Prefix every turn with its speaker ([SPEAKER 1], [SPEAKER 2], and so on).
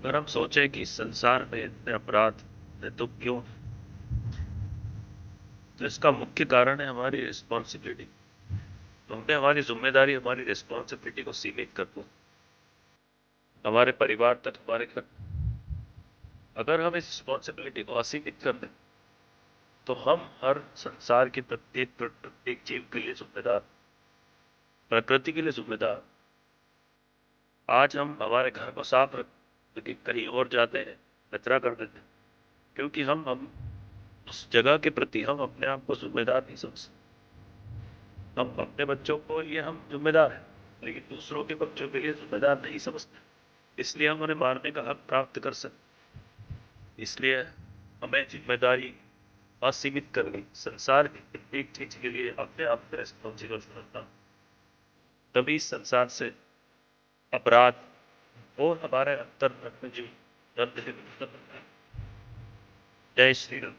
[SPEAKER 1] अगर हम सोचें कि संसार में इतने अपराध है तो क्यों, तो इसका मुख्य कारण है हमारी रिस्पॉन्सिबिलिटी। तो हमने हमारी जिम्मेदारी, हमारी रिस्पॉन्सिबिलिटी को सीमित कर दो हमारे परिवार तक, हमारे घर। अगर हम इस रिस्पॉन्सिबिलिटी को असीमित कर दें तो हम हर संसार के प्रत्येक जीव के लिए जिम्मेदार, प्रकृति के लिए जिम्मेदार। आज हम हमारे घर को साफ रख, लेकिन कहीं और जाते हैं कचरा कर देते हैं, क्योंकि हम उस जगह के प्रति हम अपने आप को जिम्मेदार नहीं समझते। हम अपने बच्चों को लिए हम जिम्मेदार हैं, लेकिन दूसरों के बच्चों के लिए जिम्मेदार नहीं समझते, इसलिए हम उन्हें मारने का हक प्राप्त कर सकते। इसलिए हमें जिम्मेदारी असीमित करनी, संसार की एक चीज के लिए अपने आप को रिस्पॉन्सिबल समझना, तभी इस संसार से अपराध और हमारे अंतर में जो दर्द है, जय श्री राम।